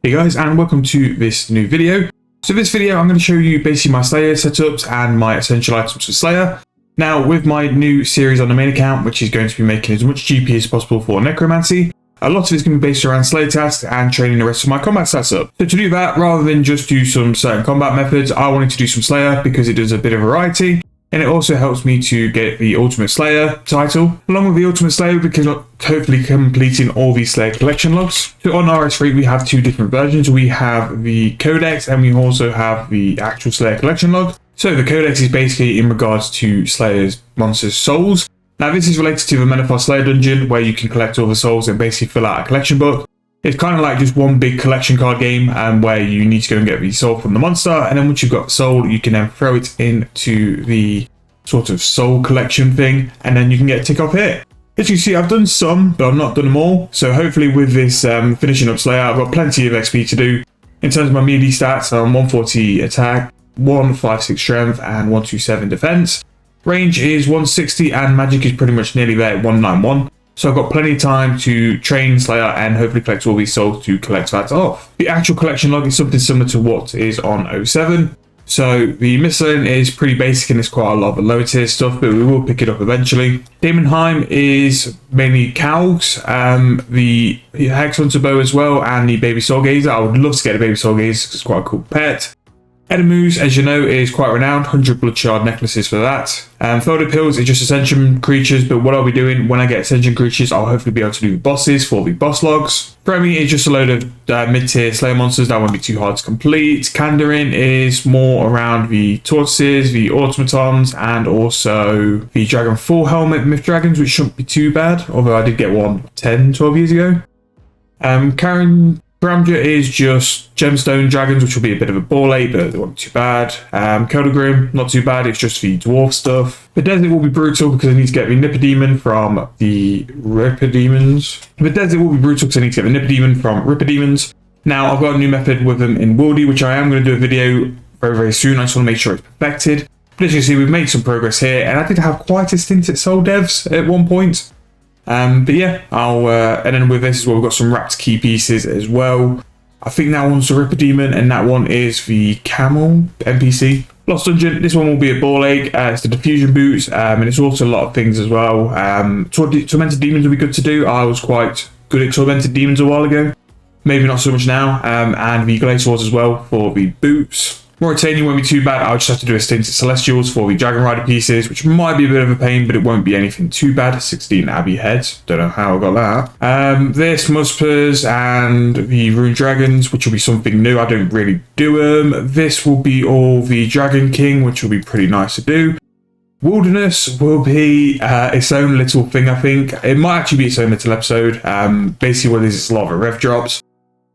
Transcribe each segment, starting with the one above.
Hey guys, and welcome to this new video. So this video I'm going to show you basically my Slayer setups and my essential items for Slayer. Now with my new series on the main account, which is going to be making as much GP as possible for Necromancy, a lot of it's going to be based around Slayer tasks and training the rest of my combat stats up. So to do that, rather than just do some certain combat methods, I wanted to do some Slayer because it does a bit of variety. And it also helps me to get the Ultimate Slayer title, along with the Ultimate Slayer, because hopefully completing all these Slayer collection logs. So on RS3 we have two different versions. We have the Codex and we also have the actual Slayer collection log. So the Codex is basically in regards to Slayer's monsters' souls. Now this is related to the Menopause Slayer dungeon, where you can collect all the souls and basically fill out a collection book. It's kind of like just one big collection card game where you need to go and get the soul from the monster, and then once you've got the soul you can then throw it into the sort of soul collection thing, and then you can get a tick off here. As you see, I've done some, but I've not done them all, so hopefully with this finishing up Slayer, I've got plenty of XP to do. In terms of my melee stats, I'm 140 attack, 156 strength, and 127 defense. Range is 160, and magic is pretty much nearly there at 191. So I've got plenty of time to train Slayer and hopefully collect all these souls to collect that off. The actual collection log is something similar to what is on 07. So the miscellaneous is pretty basic and it's quite a lot of the lower tier stuff, but we will pick it up eventually. Daemonheim is mainly cows, the Hex Hunter bow as well, and the baby soul gazer. I would love to get a baby soul gazer because it's quite a cool pet. Enemies, as you know, is quite renowned, 100 blood shard necklaces for that. Folded pills is just ascension creatures, but what I'll be doing when I get ascension creatures, I'll hopefully be able to do the bosses for the boss logs. Fremi is just a load of mid-tier Slayer monsters that won't be too hard to complete. Kandarin is more around the tortoises, the automatons, and also the Dragon 4 helmet myth dragons, which shouldn't be too bad, although I did get one 10, 12 years ago. Karamja is just gemstone dragons, which will be a bit of a ball ache, but they won't be too bad. Keldagrim, not too bad, it's just the dwarf stuff. The desert will be brutal because I need to get the Nipperdemon from the Ripperdemons. The desert will be brutal because I need to get the Nipperdemon from Ripperdemons. Now, I've got a new method with them in Wildy, which I am going to do a video very, very soon. I just want to make sure it's perfected. But as you can see, we've made some progress here, and I did have quite a stint at Soul Devs at one point. But yeah, and then with this as well, we've got some wrapped key pieces as well. I think that one's the Ripperdemon, and that one is the Camel NPC. Lost Dungeon, this one will be a ball ache. It's the diffusion boots, and it's also a lot of things as well. Tormented Demons will be good to do. I was quite good at Tormented Demons a while ago. Maybe not so much now. And the Glaciers as well for the boots. Mauritania won't be too bad. I'll just have to do a stint at Celestials for the Dragon Rider pieces, which might be a bit of a pain, but it won't be anything too bad. 16 Abbey heads. Don't know how I got that. This Muspers and the Rune Dragons, which will be something new. I don't really do them. This will be all the Dragon King, which will be pretty nice to do. Wilderness will be its own little thing, I think. It might actually be its own little episode. Basically what it is a lot of rev drops.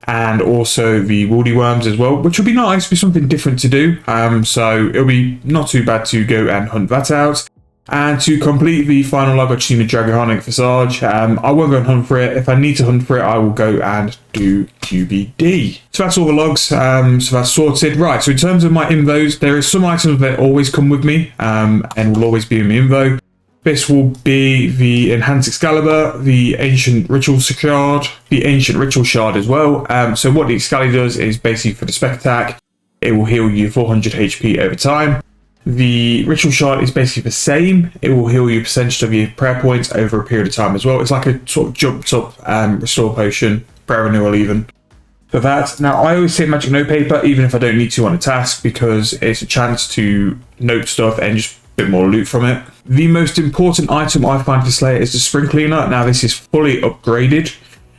And also the Woolly Worms as well, which will be nice, be something different to do. So it'll be not too bad to go and hunt that out. And to complete the final log, I've seen the Dragonic Visage. I won't go and hunt for it. If I need to hunt for it, I will go and do QBD. So that's all the logs, so that's sorted. Right, so in terms of my invos, there is some items that always come with me and will always be in my invo. This will be the Enhanced Excalibur, the Ancient Ritual Shard, the Ancient Ritual Shard as well. So what the Excalibur does is basically for the spec attack, it will heal you 400 HP over time. The Ritual Shard is basically the same. It will heal you a percentage of your prayer points over a period of time as well. It's like a sort of jumped up restore potion, prayer renewal even. For that. Now, I always take magic note paper, even if I don't need to on a task, because it's a chance to note stuff and just bit more loot from it. The most important item I find for Slayer is the Spring Cleaner. Now this is fully upgraded.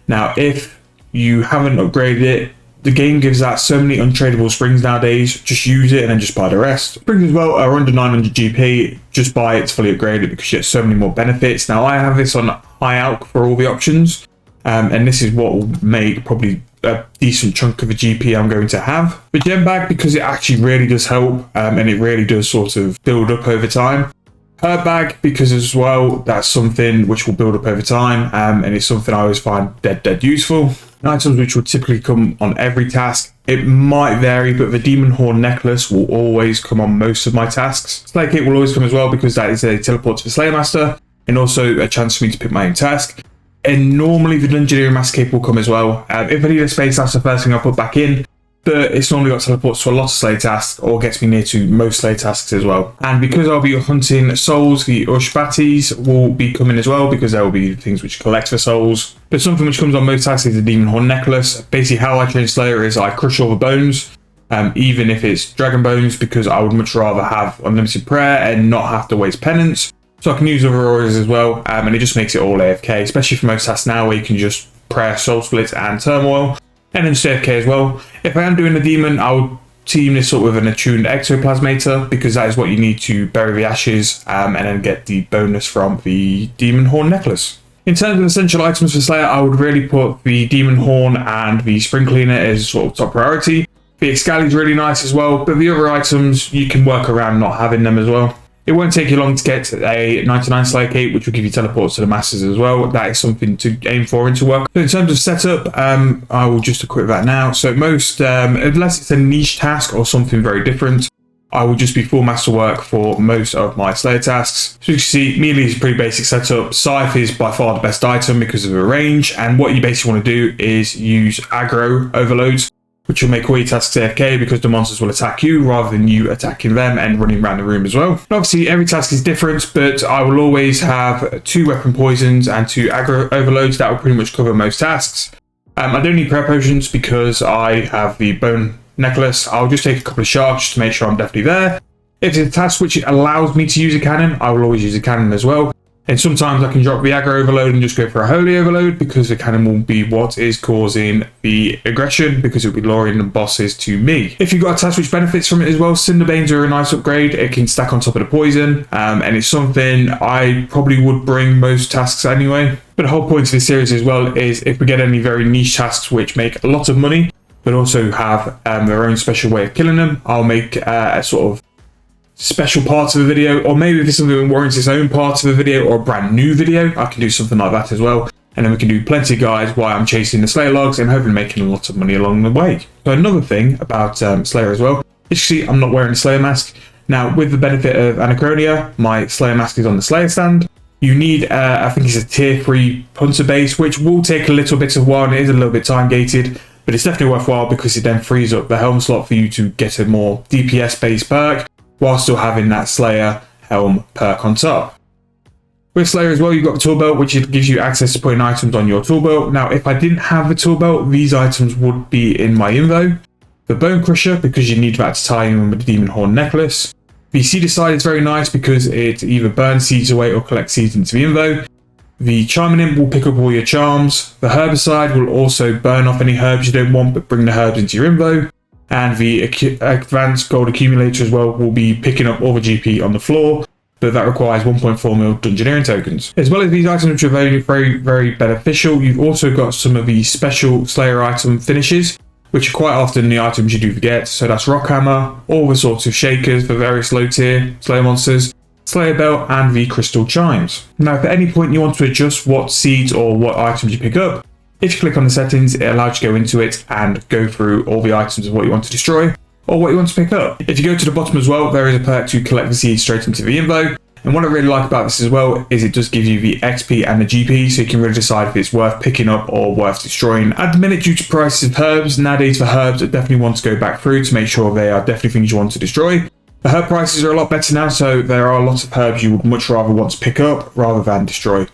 Now if you haven't upgraded it, the game gives out so many untradeable springs nowadays. Just use it and then just buy the rest. Springs as well are under 900 GP. Just buy it, it's fully upgraded because you get so many more benefits. Now I have this on high alch for all the options. And this is what will make probably a decent chunk of a GP I'm going to have. The gem bag, because it actually really does help and it really does sort of build up over time. Herb bag, because as well, that's something which will build up over time and it's something I always find dead useful. Items which will typically come on every task. It might vary, but the Demon Horn necklace will always come on most of my tasks. Slayer Kit will always come as well because that is a teleport to the Slayer Master and also a chance for me to pick my own task. And normally the Dungeoneering Master Cape will come as well. If I need a space, that's the first thing I'll put back in. But it's normally got teleports to a lot of Slayer tasks, or gets me near to most Slayer tasks as well. And because I'll be hunting souls, the Ushbatis will be coming as well, because there will be things which collect for souls. But something which comes on most tasks is the Demon Horn Necklace. Basically how I train Slayer is I crush all the bones, even if it's dragon bones, because I would much rather have unlimited prayer and not have to waste penance. So I can use other auras as well, and it just makes it all AFK, especially for most tasks now where you can just prayer, soul split and turmoil. And then just AFK as well. If I am doing a demon, I would team this up with an attuned ectoplasmator, because that is what you need to bury the ashes and then get the bonus from the Demon Horn Necklace. In terms of essential items for Slayer, I would really put the Demon Horn and the Spring Cleaner as sort of top priority. The Excali is really nice as well, but the other items you can work around not having them as well. It won't take you long to get a 99 Slayer Cape, which will give you teleports to the Masters as well. That is something to aim for into work. So in terms of setup, I will just equip that now. So most, unless it's a niche task or something very different, I will just be full masterwork for most of my Slayer tasks. So you can see, melee is a pretty basic setup. Scythe is by far the best item because of the range. And what you basically want to do is use aggro overloads, which will make all your tasks AFK because the monsters will attack you rather than you attacking them and running around the room as well. And obviously every task is different, but I will always have 2 weapon poisons and 2 aggro overloads. That will pretty much cover most tasks. I don't need prayer potions because I have the bone necklace. I'll just take a couple of sharks to make sure I'm definitely there. If it's a task which allows me to use a cannon, I will always use a cannon as well. And sometimes I can drop the aggro overload and just go for a holy overload, because the cannon will be what is causing the aggression, because it will be luring the bosses to me. If you've got a task which benefits from it as well, Cinderbanes are a nice upgrade. It can stack on top of the poison, and it's something I probably would bring most tasks anyway. But the whole point of this series as well is if we get any very niche tasks which make a lot of money, but also have their own special way of killing them, I'll make a sort of special parts of the video, or maybe if it's something that warrants its own part of the video or a brand new video, I can do something like that as well. And then we can do plenty of guides while I'm chasing the Slayer logs and hopefully making a lot of money along the way. So another thing about Slayer as well, as you see, I'm not wearing a Slayer mask. Now, with the benefit of Anachronia, my Slayer mask is on the Slayer stand. You need, I think it's a tier 3 punter base, which will take a little bit of while, and it is a little bit time gated, but it's definitely worthwhile because it then frees up the helm slot for you to get a more DPS based perk, while still having that Slayer helm perk on top. With Slayer as well, you've got the tool belt, which gives you access to putting items on your tool belt. Now, if I didn't have the tool belt, these items would be in my invo. The Bone Crusher, because you need that to tie in with the Demon Horn Necklace. The Seeder Side is very nice because it either burns seeds away or collects seeds into the invo. The Charming Imp will pick up all your charms. The Herbicide will also burn off any herbs you don't want, but bring the herbs into your invo. And the Advanced Gold Accumulator as well will be picking up all the GP on the floor, but that requires 1.4 mil Dungeoneering tokens. As well as these items, which are very, very, very beneficial, you've also got some of the special Slayer item finishes, which are quite often the items you do forget. So that's Rock Hammer, all the sorts of shakers for various low tier Slayer monsters, Slayer Belt, and the Crystal Chimes. Now, if at any point you want to adjust what seeds or what items you pick up, if you click on the settings, it allows you to go into it and go through all the items of what you want to destroy or what you want to pick up. If you go to the bottom as well, there is a perk to collect the seeds straight into the invo. And what I really like about this as well is it does give you the XP and the GP, so you can really decide if it's worth picking up or worth destroying. At the minute, due to prices of herbs, nowadays for herbs, I definitely want to go back through to make sure they are definitely things you want to destroy. The herb prices are a lot better now, so there are lots of herbs you would much rather want to pick up rather than destroy.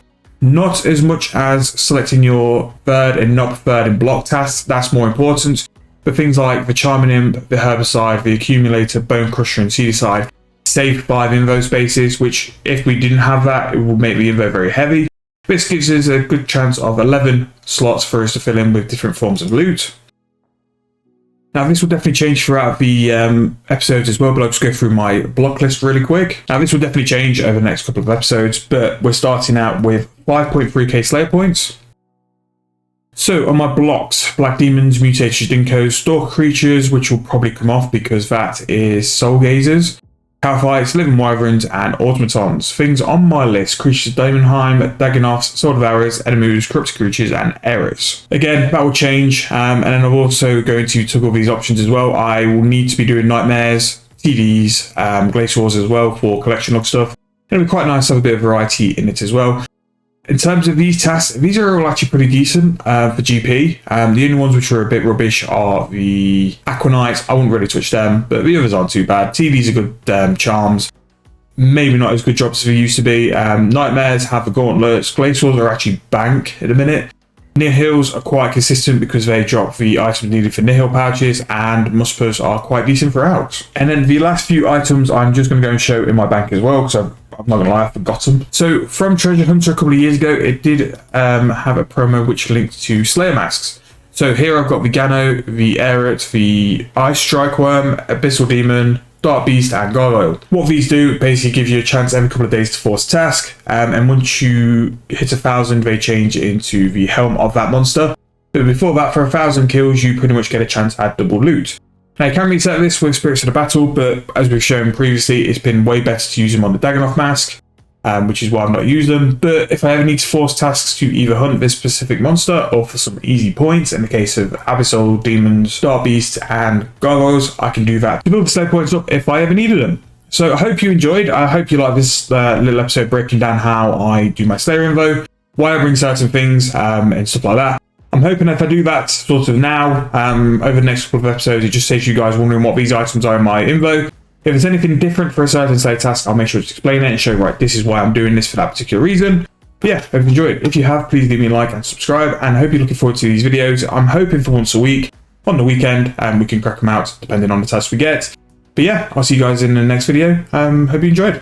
Not as much as selecting your third and not preferred in block tasks, that's more important. But things like the Charming Imp, the Herbicide, the Accumulator, Bone Crusher and Seeder Side save 5 invo spaces, which if we didn't have that, it would make the invo very heavy. This gives us a good chance of 11 slots for us to fill in with different forms of loot. Now, this will definitely change throughout the episodes as well, but I'll just go through my block list really quick. Now, this will definitely change over the next couple of episodes, but we're starting out with 5.3k Slayer points. So, on my blocks, Black Demons, Mutated Dinkos, Stalker Creatures, which will probably come off because that is Soul Gazers, Calphites, Living Wyverns, and Automatons. Things on my list: Creatures of Daemonheim, Dagonoths, Sword of Arrows, Enemus, Corrupted Creatures, and Errors. Again, that will change, and then I'm also going to toggle these options as well. I will need to be doing Nightmares, TDs, Glaciers as well for collection log stuff. It'll be quite nice to have a bit of variety in it as well. In terms of these tasks, these are all actually pretty decent for GP. The only ones which are a bit rubbish are the Aquanites. I wouldn't really touch them, but the others aren't too bad. TVs are good charms. Maybe not as good jobs as they used to be. Nightmares have the gauntlets. Glacials are actually bank at the minute. Nihils are quite consistent because they drop the items needed for Nihil pouches, and Muspers are quite decent for Alex. And then the last few items I'm just going to go and show in my bank as well, because I'm not going to lie, I forgot them. So from Treasure Hunter a couple of years ago, it did have a promo which linked to Slayer masks. So here I've got the Gano, the Aerith, the Ice Strike Worm, Abyssal Demon, Dark Beast and Gargoyle. What these do basically give you a chance every couple of days to force a task, and once you hit 1,000 they change into the helm of that monster. But before that, for 1,000 kills you pretty much get a chance at double loot. Now you can reset this with Spirits of the Battle, but as we've shown previously, it's been way better to use them on the Dagannoth mask, which is why I've not used them. But if I ever need to force tasks to either hunt this specific monster or for some easy points, in the case of Abyssal Demons, Dark Beasts and Gargoyles, I can do that to build the Slayer points up if I ever needed them. So I hope you enjoyed. I hope you like this little episode breaking down how I do my Slayer invo, why I bring certain things and stuff like that. I'm hoping if I do that sort of now, over the next couple of episodes, it just saves you guys wondering what these items are in my invo. If there's anything different for a certain Slayer task, I'll make sure to explain it and show, right, this is why I'm doing this for that particular reason. But yeah, hope you enjoyed. If you have, please leave me a like and subscribe, and I hope you're looking forward to these videos. I'm hoping for once a week on the weekend, and we can crack them out depending on the tasks we get. But yeah, I'll see you guys in the next video. Hope you enjoyed.